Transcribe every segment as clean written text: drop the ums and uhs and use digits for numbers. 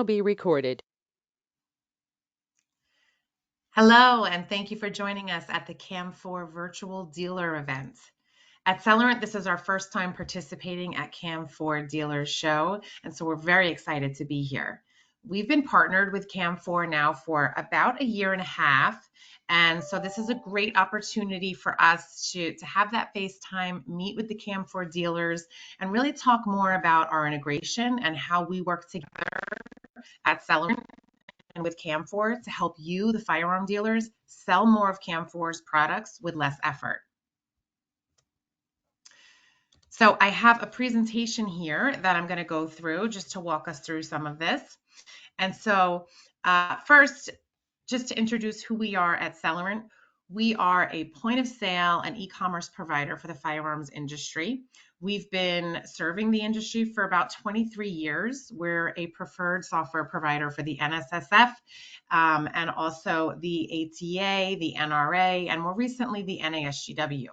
Be recorded. Hello, and thank you for joining us at the Camfour virtual dealer event. At Celerant, this is our first time participating at Camfour Dealers Show, and so we're very excited to be here. We've been partnered with Camfour now for about a year and a half, and so this is a great opportunity for us to have that FaceTime, meet with the Camfour dealers, and really talk more about our integration and how we work together at Celerant and with Camfour to help you, the firearm dealers, sell more of Camfour's products with less effort. So I have a presentation here that I'm going to go through just to walk us through some of this. And so first, just to introduce who we are at Celerant, we are a point of sale and e-commerce provider for the firearms industry. We've been serving the industry for about 23 years. We're a preferred software provider for the NSSF and also the ATA, the NRA, and more recently the NASGW.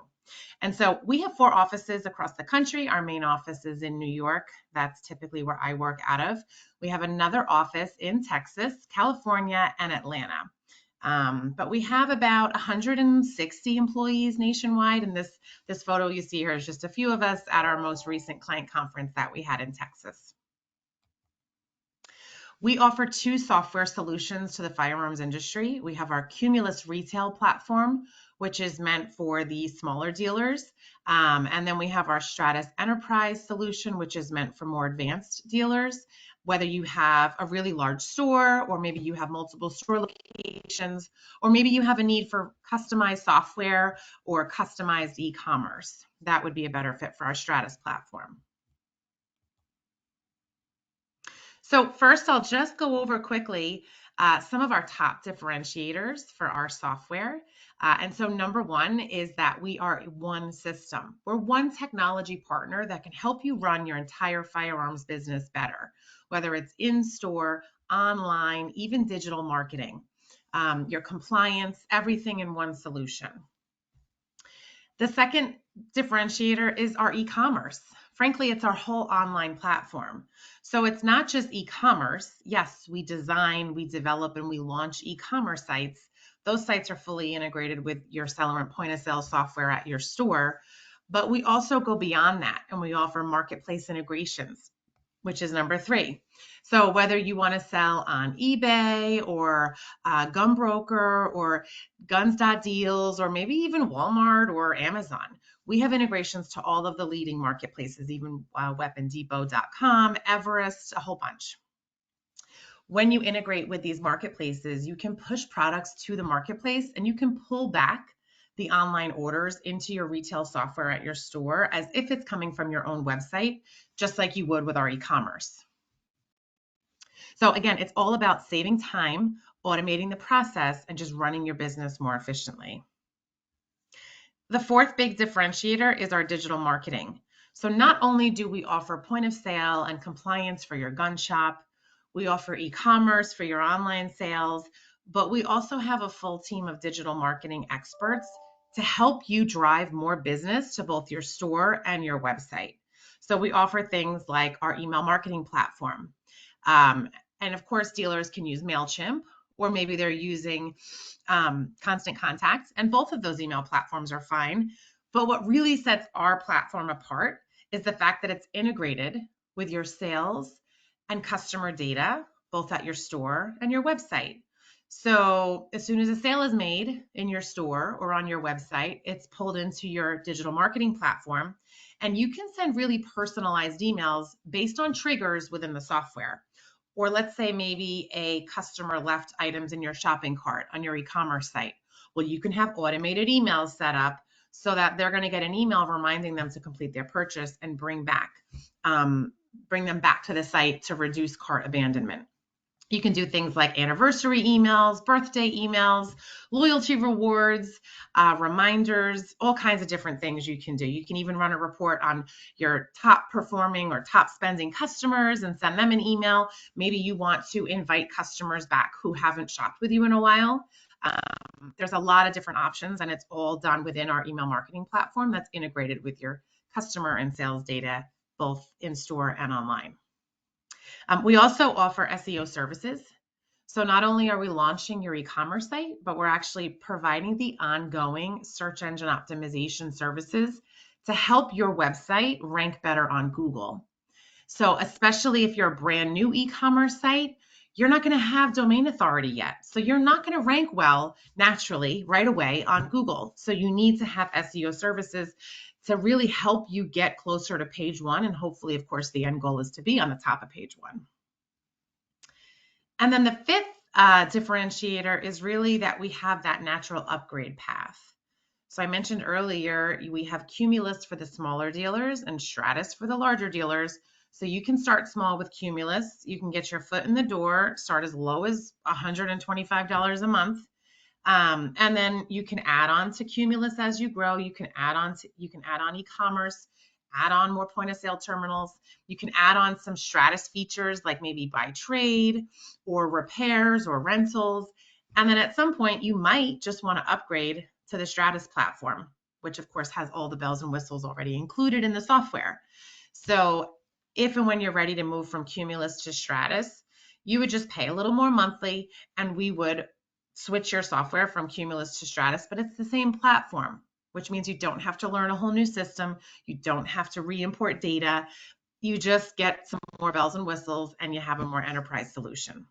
And so we have 4 offices across the country. Our main office is in New York. That's typically where I work out of. We have another office in Texas, California, and Atlanta. But we have about 160 employees nationwide. And this photo you see here is just a few of us at our most recent client conference that we had in Texas. We offer 2 software solutions to the firearms industry. We have our Cumulus retail platform, which is meant for the smaller dealers. And then we have our Stratus Enterprise solution, which is meant for more advanced dealers. Whether you have a really large store, or maybe you have multiple store locations, or maybe you have a need for customized software or customized e-commerce, that would be a better fit for our Stratus platform. So first, I'll just go over quickly some of our top differentiators for our software. And so number 1 is that we are one system. We're one technology partner that can help you run your entire firearms business better, whether it's in-store, online, even digital marketing, your compliance, everything in one solution. The second differentiator is our e-commerce. Frankly, it's our whole online platform. So it's not just e-commerce. Yes, we design, we develop, and we launch e-commerce sites. Those sites are fully integrated with your Celerant point of sale software at your store. But we also go beyond that, and we offer marketplace integrations, which is number 3. So whether you want to sell on eBay or Gunbroker or Guns.Deals or maybe even Walmart or Amazon, we have integrations to all of the leading marketplaces, even WeaponDepot.com, Everest, a whole bunch. When you integrate with these marketplaces, you can push products to the marketplace and you can pull back the online orders into your retail software at your store as if it's coming from your own website, just like you would with our e-commerce. So again, it's all about saving time, automating the process, and just running your business more efficiently. The 4th big differentiator is our digital marketing. So not only do we offer point of sale and compliance for your gun shop, we offer e-commerce for your online sales, but we also have a full team of digital marketing experts to help you drive more business to both your store and your website. So we offer things like our email marketing platform. And of course, dealers can use MailChimp, or maybe they're using Constant Contact, and both of those email platforms are fine. But what really sets our platform apart is the fact that it's integrated with your sales and customer data, both at your store and your website. So as soon as a sale is made in your store or on your website, it's pulled into your digital marketing platform, and you can send really personalized emails based on triggers within the software. Or let's say maybe a customer left items in your shopping cart on your e-commerce site. Well, you can have automated emails set up so that they're going to get an email reminding them to complete their purchase and bring them back to the site to reduce cart abandonment. You can do things like anniversary emails, birthday emails, loyalty rewards, reminders, all kinds of different things you can do. You can even run a report on your top performing or top spending customers and send them an email. Maybe you want to invite customers back who haven't shopped with you in a while. There's a lot of different options, and it's all done within our email marketing platform that's integrated with your customer and sales data, both in store and online. We also offer SEO services. So not only are we launching your e-commerce site, but we're actually providing the ongoing search engine optimization services to help your website rank better on Google. So especially if you're a brand new e-commerce site, you're not going to have domain authority yet. So you're not going to rank well naturally right away on Google. So you need to have SEO services to really help you get closer to page one. And hopefully, of course, the end goal is to be on the top of page one. And then the fifth differentiator is really that we have that natural upgrade path. So I mentioned earlier, we have Cumulus for the smaller dealers and Stratus for the larger dealers. So you can start small with Cumulus. You can get your foot in the door, start as low as $125 a month. And then you can add on to Cumulus as you grow. You can add on e-commerce, add on more point of sale terminals. You can add on some Stratus features like maybe by trade or repairs or rentals. And then at some point, you might just want to upgrade to the Stratus platform, which of course has all the bells and whistles already included in the software. So if and when you're ready to move from Cumulus to Stratus, you would just pay a little more monthly and we would switch your software from Cumulus to Stratus, but it's the same platform, which means you don't have to learn a whole new system. You don't have to re-import data. You just get some more bells and whistles and you have a more enterprise solution.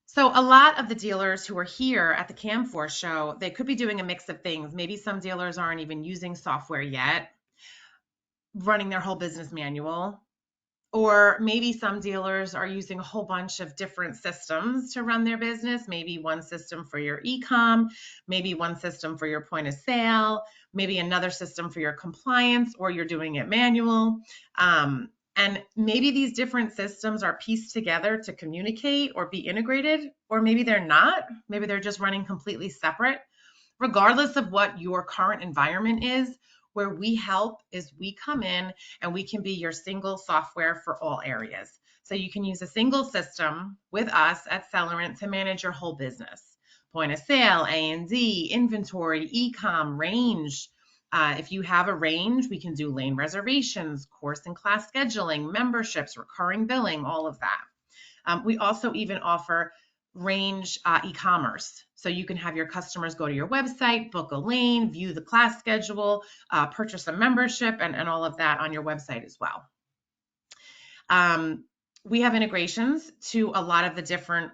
So a lot of the dealers who are here at the Camfour show, they could be doing a mix of things. Maybe some dealers aren't even using software yet, running their whole business manual. Or maybe some dealers are using a whole bunch of different systems to run their business. Maybe one system for your e-com, maybe one system for your point of sale, maybe another system for your compliance, or you're doing it manual. And maybe these different systems are pieced together to communicate or be integrated, or maybe they're not. Maybe they're just running completely separate. Regardless of what your current environment is, where we help is we come in and we can be your single software for all areas. So you can use a single system with us at Celerant to manage your whole business. Point of sale, A&D, inventory, e-com, range. If you have a range, we can do lane reservations, course and class scheduling, memberships, recurring billing, all of that. We also even offer range e-commerce. So you can have your customers go to your website, book a lane, view the class schedule, purchase a membership, and all of that on your website as well. We have integrations to a lot of the different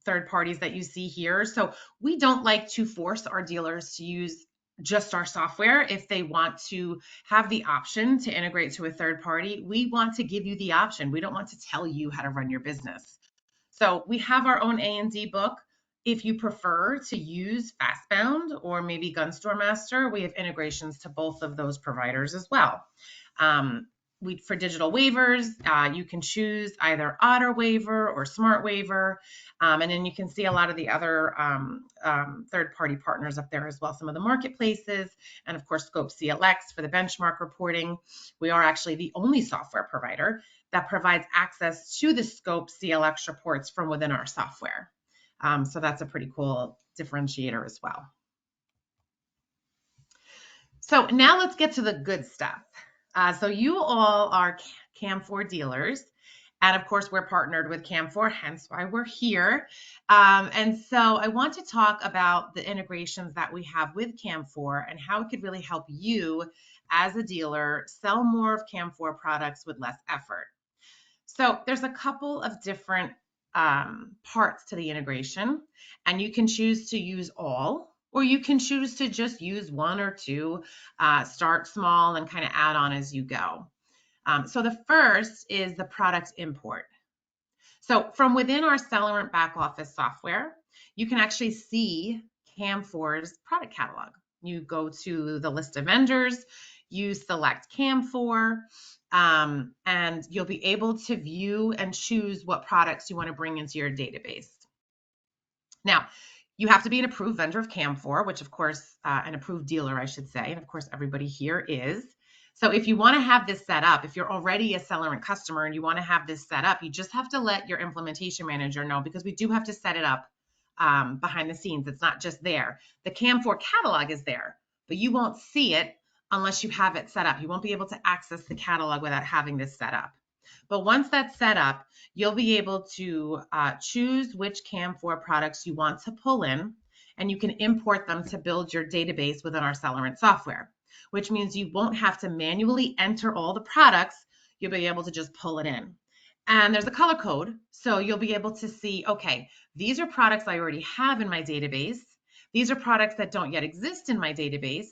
third parties that you see here. So we don't like to force our dealers to use just our software. If they want to have the option to integrate to a third party, we want to give you the option. We don't want to tell you how to run your business. So we have our own A&D book. If you prefer to use Fastbound or maybe Gunstore Master, we have integrations to both of those providers as well. For digital waivers, you can choose either Otter Waiver or Smart Waiver. And then you can see a lot of the other third-party partners up there as well, some of the marketplaces, and of course, Scope CLX for the benchmark reporting. We are actually the only software provider that provides access to the Scope CLX reports from within our software. So that's a pretty cool differentiator as well. So now let's get to the good stuff. So you all are Camfour dealers. And of course, we're partnered with Camfour, hence why we're here. And so I want to talk about the integrations that we have with Camfour and how it could really help you as a dealer sell more of Camfour products with less effort. So there's a couple of different parts to the integration, and you can choose to use all, or you can choose to just use one or two, start small and kind of add on as you go. So the first is the product import. So from within our Celerant back office software, you can actually see Camfour's product catalog. You go to the list of vendors, you select Camfour, and you'll be able to view and choose what products you want to bring into your database. Now, you have to be an approved vendor of Camfour, which of course, an approved dealer, I should say, and of course everybody here is. So if you want to have this set up, if you're already a Celerant customer and you want to have this set up, you just have to let your implementation manager know, because we do have to set it up behind the scenes. It's not just there. The Camfour catalog is there, but you won't see it unless you have it set up. You won't be able to access the catalog without having this set up. But once that's set up, you'll be able to choose which Camfour products you want to pull in, and you can import them to build your database within our Celerant software, which means you won't have to manually enter all the products. You'll be able to just pull it in. And there's a color code, so you'll be able to see, okay, these are products I already have in my database. These are products that don't yet exist in my database.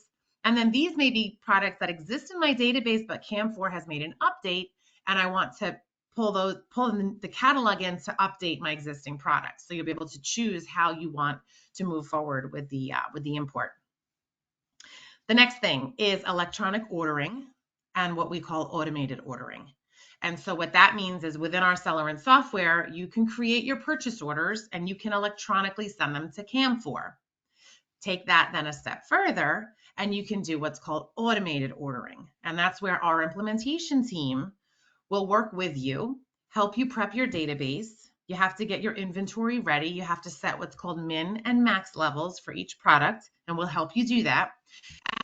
And then these may be products that exist in my database, but Camfour has made an update, and I want to pull the catalog in to update my existing products. So you'll be able to choose how you want to move forward with the import. The next thing is electronic ordering and what we call automated ordering. And so what that means is within our Celerant software, you can create your purchase orders and you can electronically send them to Camfour. Take that then a step further, and you can do what's called automated ordering. And that's where our implementation team will work with you, help you prep your database. You have to get your inventory ready. You have to set what's called min and max levels for each product, and we'll help you do that.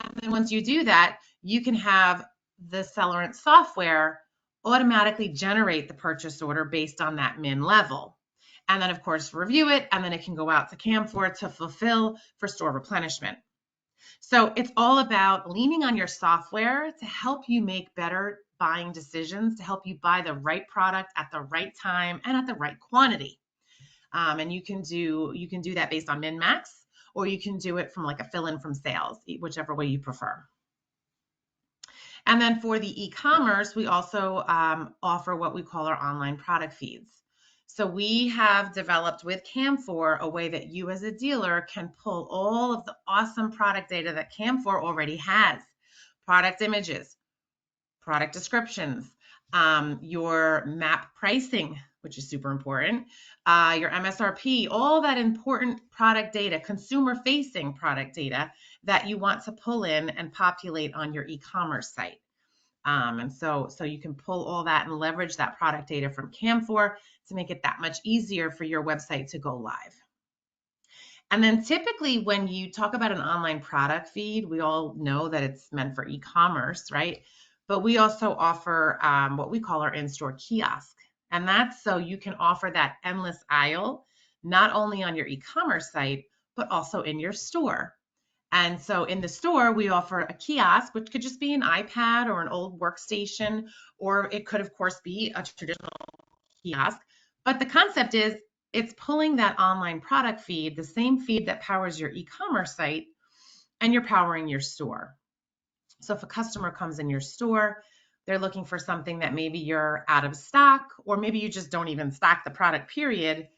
And then once you do that, you can have the Celerant software automatically generate the purchase order based on that min level. And then, of course, review it, and then it can go out to Camfour to fulfill for store replenishment. So it's all about leaning on your software to help you make better buying decisions, to help you buy the right product at the right time and at the right quantity. And you can do that based on min max, or you can do it from like a fill-in from sales, whichever way you prefer. And then for the e-commerce, we also offer what we call our online product feeds. So we have developed with Camfour a way that you as a dealer can pull all of the awesome product data that Camfour already has. Product images, product descriptions, your map pricing, which is super important, your MSRP, all that important product data, consumer-facing product data that you want to pull in and populate on your e-commerce site. And so you can pull all that and leverage that product data from Camfour to make it that much easier for your website to go live. And then typically when you talk about an online product feed, we all know that it's meant for e-commerce, right? But we also offer what we call our in-store kiosk. And that's so you can offer that endless aisle, not only on your e-commerce site, but also in your store. And so in the store, we offer a kiosk, which could just be an iPad or an old workstation, or it could, of course, be a traditional kiosk. But the concept is it's pulling that online product feed, the same feed that powers your e-commerce site, and you're powering your store. So if a customer comes in your store, they're looking for something that maybe you're out of stock, or maybe you just don't even stock the product, period.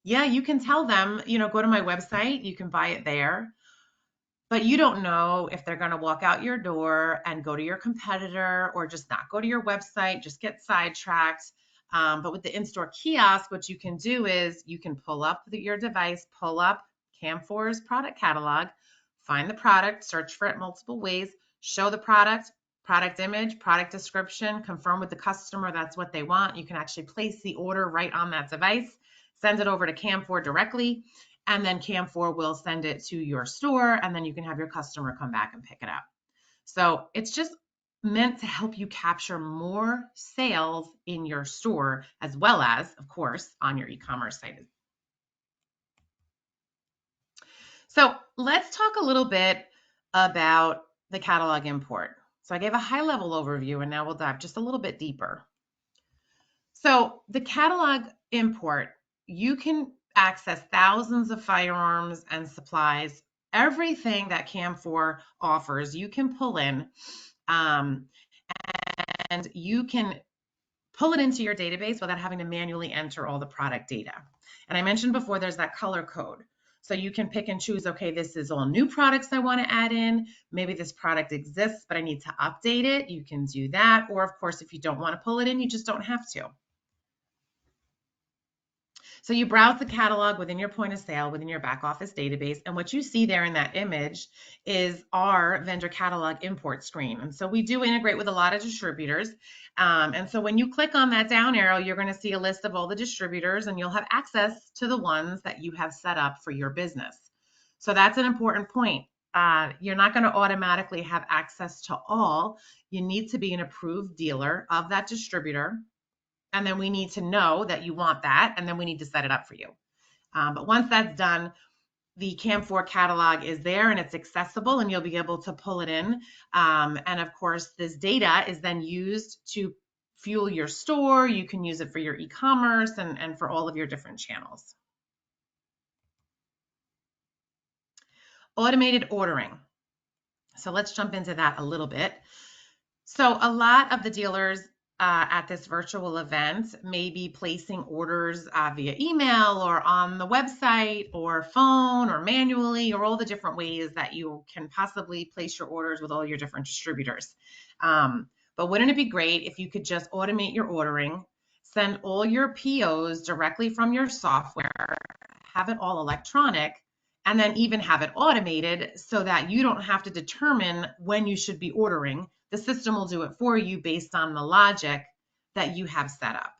Yeah, you can tell them, go to my website, you can buy it there. But you don't know if they're going to walk out your door and go to your competitor or just not go to your website, just get sidetracked. But with the in-store kiosk, what you can do is you can pull up your device, pull up Camfour's product catalog, find the product, search for it multiple ways, show the product image, product description, confirm with the customer that's what they want. You can actually place the order right on that device, send it over to Camfour directly, and then Camfour will send it to your store, and then you can have your customer come back and pick it up. So it's just meant to help you capture more sales in your store, as well as, of course, on your e-commerce site. So let's talk a little bit about the catalog import. So I gave a high-level overview, and now we'll dive just a little bit deeper. So the catalog import, you can access thousands of firearms and supplies. Everything that Camfour offers, you can pull in, and you can pull it into your database without having to manually enter all the product data. And I mentioned before, there's that color code. So you can pick and choose, okay, this is all new products I want to add in. Maybe this product exists, but I need to update it. You can do that. Or of course, if you don't want to pull it in, you just don't have to. So you browse the catalog within your point of sale, within your back office database, and what you see there in that image is our vendor catalog import screen. And so we do integrate with a lot of distributors. And so when you click on that down arrow, you're going to see a list of all the distributors, and you'll have access to the ones that you have set up for your business. So that's an important point. you're not going to automatically have access to all. You need to be an approved dealer of that distributor. And then we need to know that you want that. And then we need to set it up for you. But once that's done, the Camfour catalog is there and it's accessible and you'll be able to pull it in. And of course, this data is then used to fuel your store. You can use it for your e-commerce and for all of your different channels. Automated ordering. So let's jump into that a little bit. So a lot of the dealers at this virtual event may be placing orders via email or on the website or phone or manually or all the different ways that you can possibly place your orders with all your different distributors. But wouldn't it be great if you could just automate your ordering, send all your POs directly from your software, have it all electronic, and then even have it automated so that you don't have to determine when you should be ordering. The system will do it for you based on the logic that you have set up.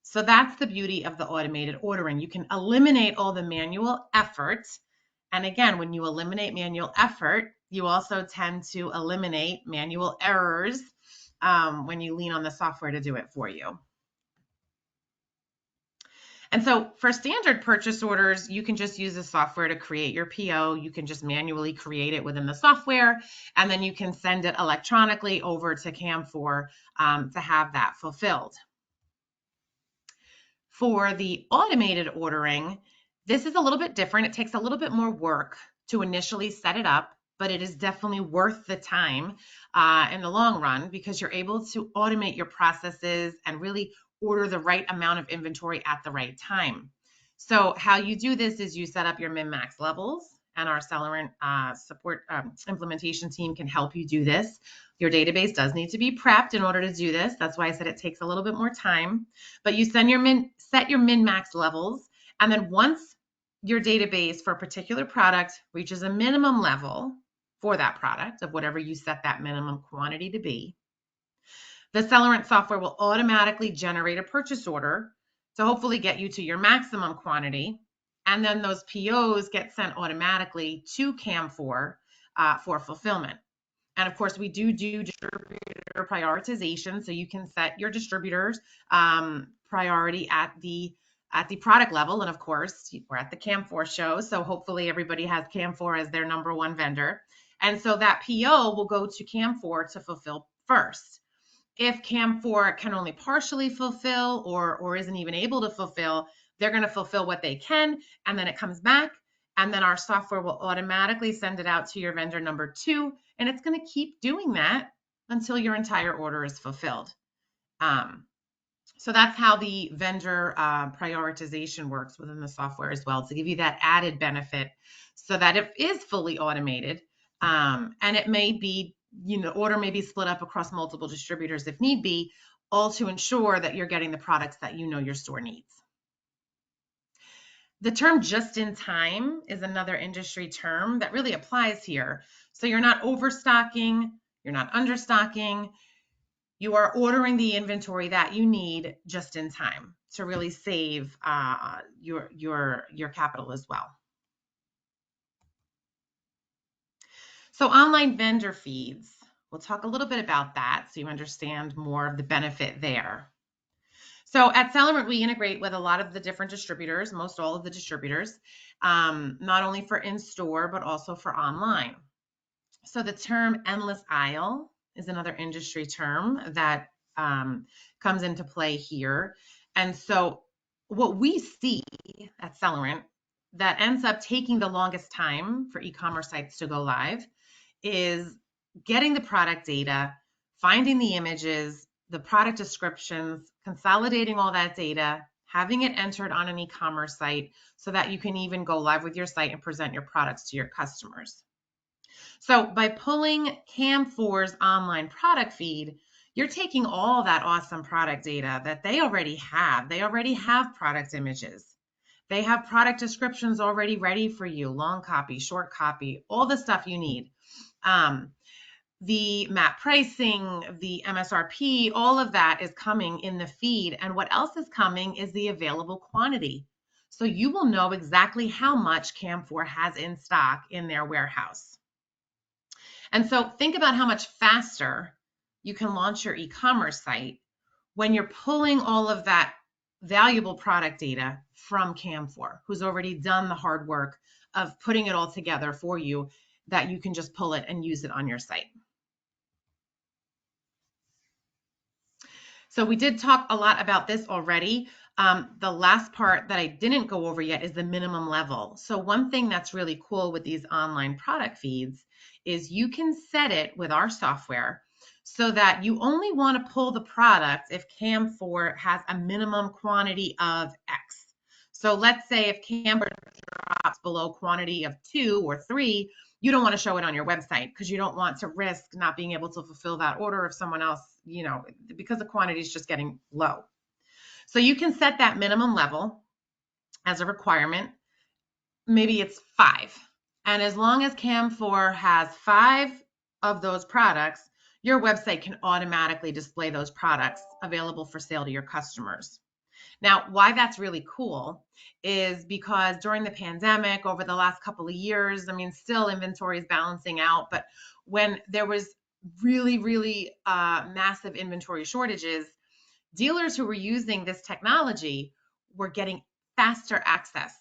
So that's the beauty of the automated ordering. You can eliminate all the manual effort. And again, when you eliminate manual effort, you also tend to eliminate manual errors when you lean on the software to do it for you. And so for standard purchase orders, you can just use the software to create your PO. You can just manually create it within the software, and then you can send it electronically over to Camfour to have that fulfilled. For the automated ordering, this is a little bit different. It takes a little bit more work to initially set it up, but it is definitely worth the time in the long run because you're able to automate your processes and really order the right amount of inventory at the right time. So how you do this is you set up your min-max levels, and our Celerant support implementation team can help you do this. Your database does need to be prepped in order to do this. That's why I said it takes a little bit more time. But you set your min-max levels, and then once your database for a particular product reaches a minimum level for that product of whatever you set that minimum quantity to be, the Celerant software will automatically generate a purchase order to hopefully get you to your maximum quantity. And then those POs get sent automatically to Camfour for fulfillment. And of course, we do distributor prioritization. So you can set your distributors priority at the product level. And of course, we're at the Camfour show. So hopefully everybody has Camfour as their number one vendor. And so that PO will go to Camfour to fulfill first. If Camfour can only partially fulfill or isn't even able to fulfill, they're going to fulfill what they can, and then it comes back, and then our software will automatically send it out to your vendor number 2, and it's going to keep doing that until your entire order is fulfilled. So that's how the vendor prioritization works within the software as well, to give you that added benefit so that it is fully automated, and it may be, order may be split up across multiple distributors if need be, all to ensure that you're getting the products that your store needs. The term just in time is another industry term that really applies here. So you're not overstocking, you're not understocking, you are ordering the inventory that you need just in time to really save your capital as well. So online vendor feeds, we'll talk a little bit about that so you understand more of the benefit there. So at Celerant, we integrate with a lot of the different distributors, most all of the distributors, not only for in-store, but also for online. So the term endless aisle is another industry term that comes into play here. And so what we see at Celerant that ends up taking the longest time for e-commerce sites to go live is getting the product data, finding the images, the product descriptions, consolidating all that data, having it entered on an e-commerce site so that you can even go live with your site and present your products to your customers. So by pulling Camfour's online product feed, you're taking all that awesome product data that they already have. They already have product images. They have product descriptions already ready for you, long copy, short copy, all the stuff you need. The map pricing, the MSRP, all of that is coming in the feed. And what else is coming is the available quantity. So you will know exactly how much Camfour has in stock in their warehouse. And so think about how much faster you can launch your e-commerce site when you're pulling all of that valuable product data from Camfour, who's already done the hard work of putting it all together for you, that you can just pull it and use it on your site. So we did talk a lot about this already. The last part that I didn't go over yet is the minimum level. So one thing that's really cool with these online product feeds is you can set it with our software so that you only want to pull the product if Camfour has a minimum quantity of X. So let's say if Camfour drops below quantity of 2 or 3, you don't want to show it on your website because you don't want to risk not being able to fulfill that order if someone else, because the quantity is just getting low. So you can set that minimum level as a requirement. Maybe it's 5. And as long as Camfour has 5 of those products, your website can automatically display those products available for sale to your customers. Now, why that's really cool is because during the pandemic, over the last couple of years, still inventory is balancing out, but when there was really massive inventory shortages, dealers who were using this technology were getting faster access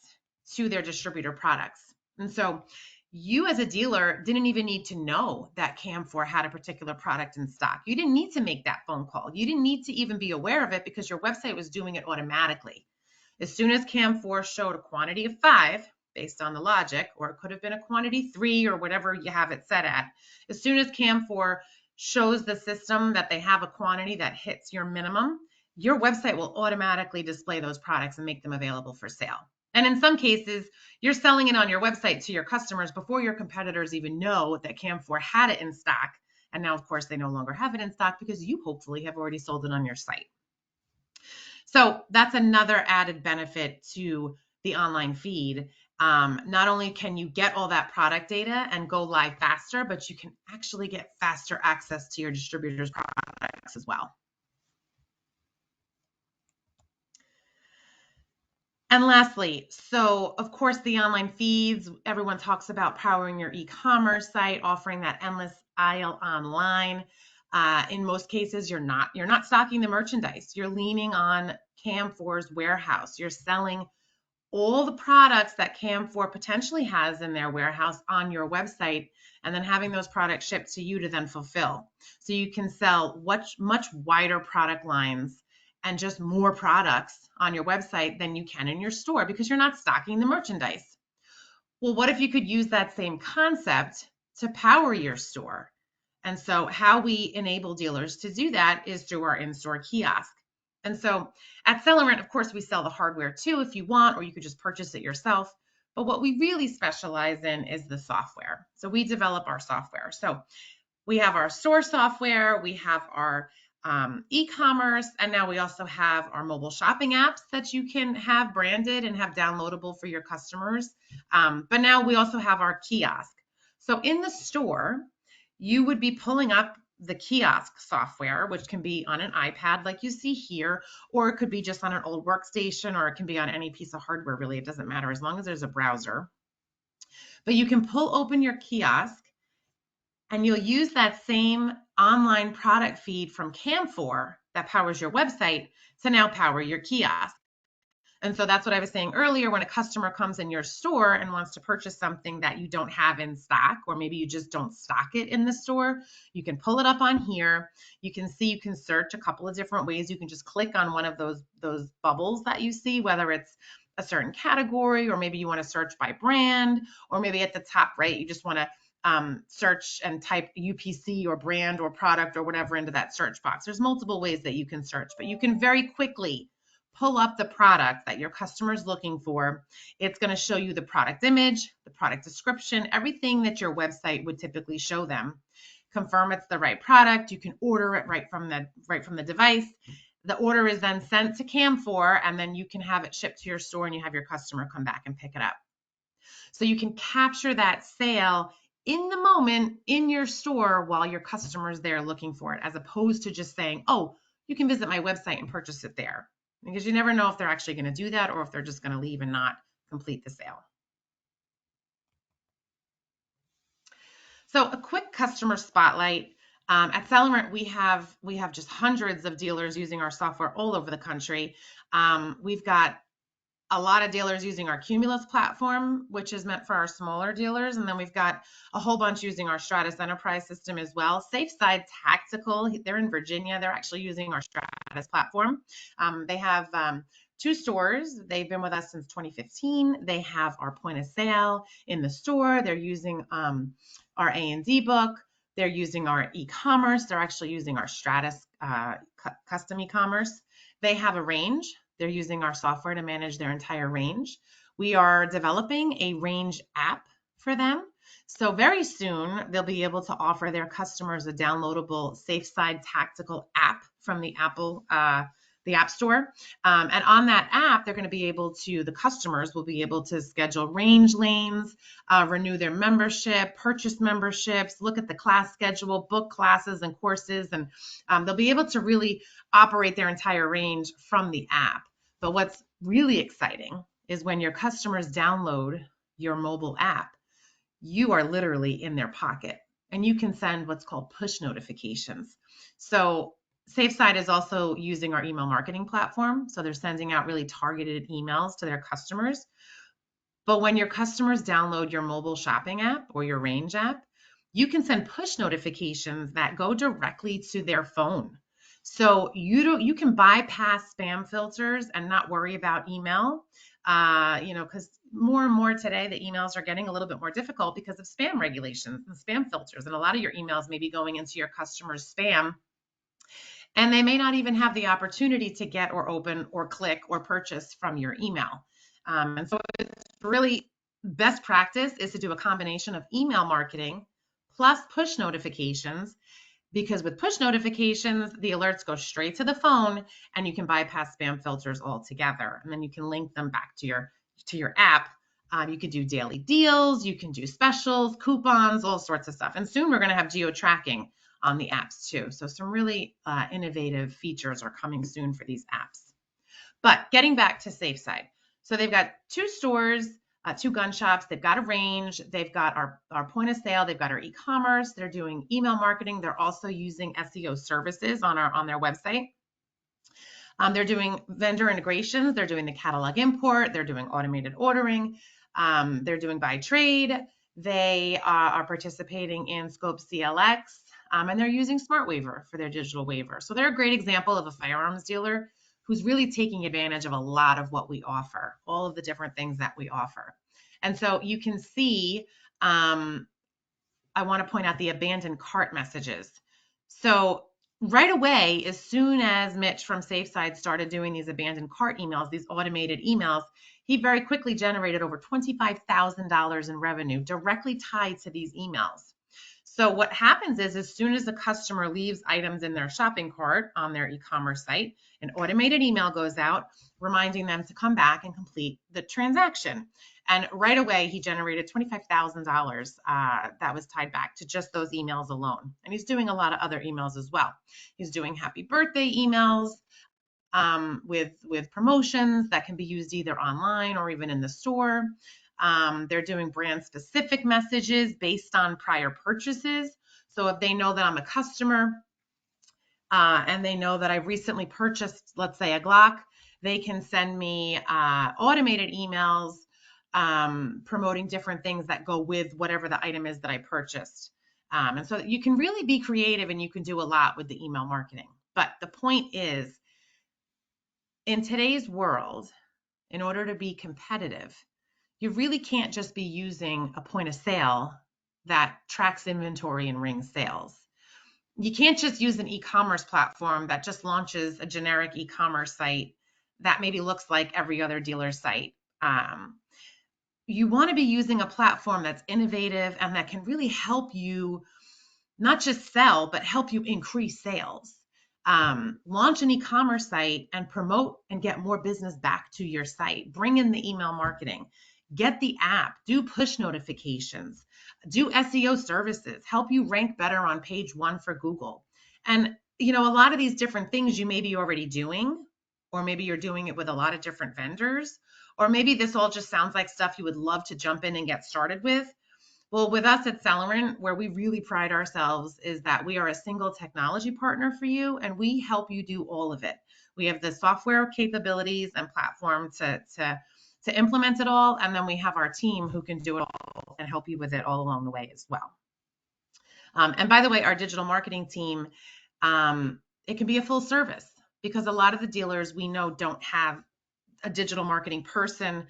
to their distributor products. And so you as a dealer didn't even need to know that Camfour had a particular product in stock. You didn't need to make that phone call. You didn't need to even be aware of it because your website was doing it automatically. As soon as Camfour showed a quantity of 5, based on the logic, or it could have been a quantity 3 or whatever you have it set at, as soon as Camfour shows the system that they have a quantity that hits your minimum, your website will automatically display those products and make them available for sale. And in some cases, you're selling it on your website to your customers before your competitors even know that Camfour had it in stock. And now, of course, they no longer have it in stock because you hopefully have already sold it on your site. So that's another added benefit to the online feed. Not only can you get all that product data and go live faster, but you can actually get faster access to your distributors' products as well. And lastly, so of course, the online feeds, everyone talks about powering your e-commerce site, offering that endless aisle online. In most cases, you're not stocking the merchandise. You're leaning on Camfour's warehouse. You're selling all the products that Camfour potentially has in their warehouse on your website, and then having those products shipped to you to then fulfill. So you can sell much wider product lines and just more products on your website than you can in your store because you're not stocking the merchandise. Well, what if you could use that same concept to power your store? And so how we enable dealers to do that is through our in-store kiosk. And so at Celerant, of course, we sell the hardware too if you want, or you could just purchase it yourself. But what we really specialize in is the software. So we develop our software. So we have our store software, we have our e-commerce, and now we also have our mobile shopping apps that you can have branded and have downloadable for your customers. But now we also have our kiosk. So in the store, you would be pulling up the kiosk software, which can be on an iPad like you see here, or it could be just on an old workstation, or it can be on any piece of hardware, really. It doesn't matter as long as there's a browser. But you can pull open your kiosk and you'll use that same online product feed from Camfour that powers your website to now power your kiosk. And so that's what I was saying earlier. When a customer comes in your store and wants to purchase something that you don't have in stock, or maybe you just don't stock it in the store, you can pull it up on here. You can see, you can search a couple of different ways. You can just click on one of those bubbles that you see, whether it's a certain category, or maybe you want to search by brand, or maybe at the top right, you just want to search and type UPC or brand or product or whatever into that search box. There's multiple ways that you can search, but you can very quickly pull up the product that your customer is looking for. It's going to show you the product image, the product description, everything that your website would typically show them. Confirm it's the right product. You can order it right from the device. The order is then sent to Camfour, and then you can have it shipped to your store and you have your customer come back and pick it up. So you can capture that sale in the moment in your store while your customer's there looking for it, as opposed to just saying, oh, you can visit my website and purchase it there. Because you never know if they're actually going to do that or if they're just going to leave and not complete the sale. So a quick customer spotlight. At Celerant, we have just hundreds of dealers using our software all over the country. We've got a lot of dealers using our Cumulus platform, which is meant for our smaller dealers. And then we've got a whole bunch using our Stratus Enterprise system as well. SafeSide Tactical, they're in Virginia. They're actually using our Stratus platform. They have 2 stores. They've been with us since 2015. They have our point of sale in the store. They're using our A&D book. They're using our e-commerce. They're actually using our Stratus custom e-commerce. They have a range. They're using our software to manage their entire range. We are developing a range app for them. So very soon, they'll be able to offer their customers a downloadable SafeSide Tactical app from the App Store. And on that app, they're going to be able to, the customers will be able to schedule range lanes, renew their membership, purchase memberships, look at the class schedule, book classes and courses, and they'll be able to really operate their entire range from the app. But what's really exciting is when your customers download your mobile app, you are literally in their pocket and you can send what's called push notifications. So SafeSide is also using our email marketing platform. So they're sending out really targeted emails to their customers. But when your customers download your mobile shopping app or your range app, you can send push notifications that go directly to their phone. So you can bypass spam filters and not worry about email. Because more and more today, the emails are getting a little bit more difficult because of spam regulations and spam filters. And a lot of your emails may be going into your customers' spam, and they may not even have the opportunity to get or open or click or purchase from your email. And so it's really best practice is to do a combination of email marketing plus push notifications, because with push notifications, the alerts go straight to the phone and you can bypass spam filters altogether. And then you can link them back to your app. You can do daily deals, you can do specials, coupons, all sorts of stuff. And soon we're going to have geo tracking on the apps too. So some really innovative features are coming soon for these apps. But getting back to SafeSide. So they've got 2 stores, 2 gun shops. They've got a range. They've got our point of sale. They've got our e-commerce. They're doing email marketing. They're also using SEO services on their website. They're doing vendor integrations. They're doing the catalog import. They're doing automated ordering. They're doing by trade. They are participating in Scope CLX, and they're using Smart Waiver for their digital waiver. So they're a great example of a firearms dealer who's really taking advantage of a lot of what we offer, all of the different things that we offer. And so you can see, I want to point out the abandoned cart messages. So right away, as soon as Mitch from SafeSide started doing these abandoned cart emails, these automated emails, he very quickly generated over $25,000 in revenue directly tied to these emails. So what happens is as soon as the customer leaves items in their shopping cart on their e-commerce site, an automated email goes out reminding them to come back and complete the transaction. And right away, he generated $25,000 that was tied back to just those emails alone. And he's doing a lot of other emails as well. He's doing happy birthday emails with promotions that can be used either online or even in the store. They're doing brand specific messages based on prior purchases. So if they know that I'm a customer and they know that I've recently purchased, let's say, a Glock, they can send me automated emails promoting different things that go with whatever the item is that I purchased. And so you can really be creative and you can do a lot with the email marketing. But the point is, in today's world, in order to be competitive, you really can't just be using a point of sale that tracks inventory and rings sales. You can't just use an e-commerce platform that just launches a generic e-commerce site that maybe looks like every other dealer site. You want to be using a platform that's innovative and that can really help you not just sell, but help you increase sales. Launch an e-commerce site and promote and get more business back to your site. Bring in the email marketing. Get the app, do push notifications, do SEO services, help you rank better on page 1 for Google. And, a lot of these different things you may be already doing, or maybe you're doing it with a lot of different vendors, or maybe this all just sounds like stuff you would love to jump in and get started with. Well, with us at Celerant, where we really pride ourselves is that we are a single technology partner for you, and we help you do all of it. We have the software capabilities and platform to implement it all, and then we have our team who can do it all and help you with it all along the way as well. And by the way, our digital marketing team, it can be a full service because a lot of the dealers we know don't have a digital marketing person,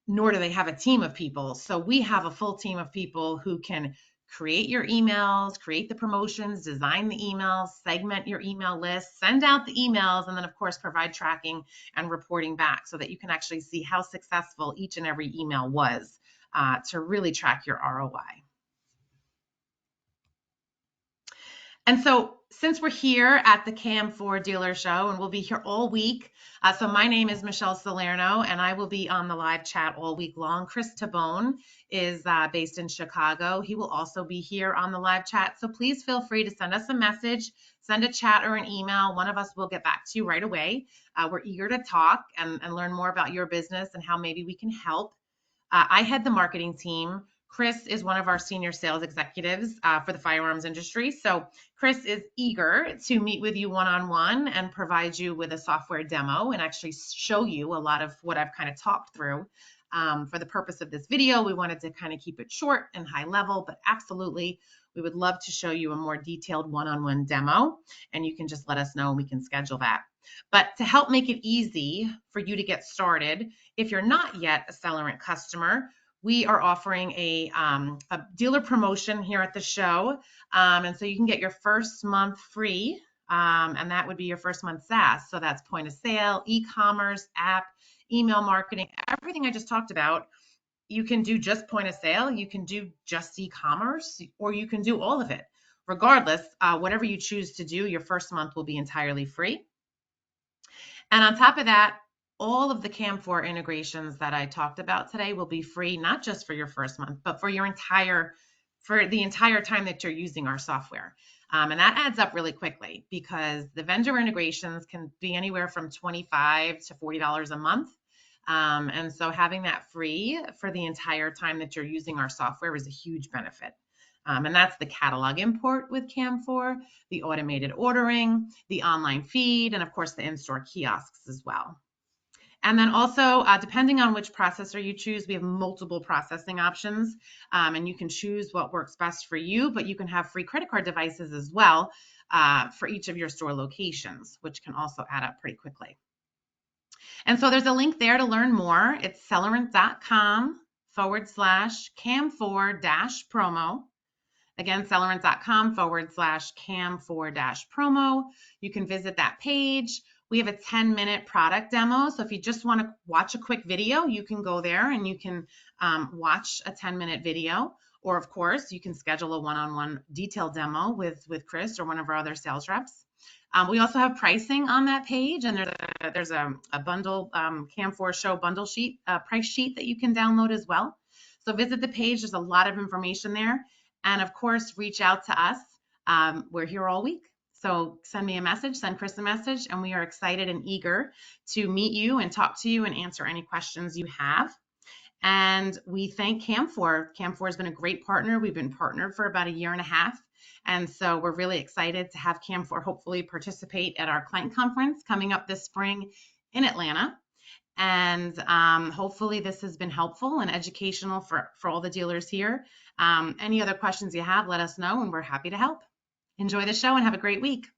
nor do they have a team of people. So we have a full team of people who can create your emails, create the promotions, design the emails, segment your email list, send out the emails, and then of course provide tracking and reporting back so that you can actually see how successful each and every email was to really track your ROI. And so since we're here at the Camfour Dealer Show, and we'll be here all week, so my name is Michelle Salerno, and I will be on the live chat all week long. Chris Tabone is based in Chicago. He will also be here on the live chat. So please feel free to send us a message, send a chat or an email. One of us will get back to you right away. We're eager to talk and learn more about your business and how maybe we can help. I head the marketing team. Chris is one of our senior sales executives for the firearms industry. So Chris is eager to meet with you one-on-one and provide you with a software demo and actually show you a lot of what I've kind of talked through. For the purpose of this video, we wanted to kind of keep it short and high level, but absolutely, we would love to show you a more detailed one-on-one demo, and you can just let us know and we can schedule that. But to help make it easy for you to get started, if you're not yet a Celerant customer, we are offering a dealer promotion here at the show. And so you can get your first month free, and that would be your first month SaaS. So that's point of sale, e-commerce, app, email marketing, everything I just talked about. You can do just point of sale, you can do just e-commerce, or you can do all of it. Regardless, whatever you choose to do, your first month will be entirely free. And on top of that, all of the Camfour integrations that I talked about today will be free, not just for your first month, but for the entire time that you're using our software. And that adds up really quickly because the vendor integrations can be anywhere from $25 to $40 a month. And so having that free for the entire time that you're using our software is a huge benefit. And that's the catalog import with Camfour, the automated ordering, the online feed, and of course the in-store kiosks as well. And then also, depending on which processor you choose, we have multiple processing options, and you can choose what works best for you, but you can have free credit card devices as well for each of your store locations, which can also add up pretty quickly. And so there's a link there to learn more. It's celerant.com/Camfour-promo. Again, celerant.com/Camfour-promo. You can visit that page. We have a 10-minute product demo. So if you just want to watch a quick video, you can go there and you can watch a 10-minute video. Or of course, you can schedule a one-on-one detailed demo with Chris or one of our other sales reps. We also have pricing on that page, and there's a bundle Camfour show bundle sheet, price sheet that you can download as well. So visit the page. There's a lot of information there. And of course, reach out to us. We're here all week. So send me a message, send Chris a message, and we are excited and eager to meet you and talk to you and answer any questions you have. And we thank Camfour. Camfour has been a great partner. We've been partnered for about 1.5 years. And so we're really excited to have Camfour hopefully participate at our client conference coming up this spring in Atlanta. And hopefully this has been helpful and educational for all the dealers here. Any other questions you have, let us know, and we're happy to help. Enjoy the show and have a great week.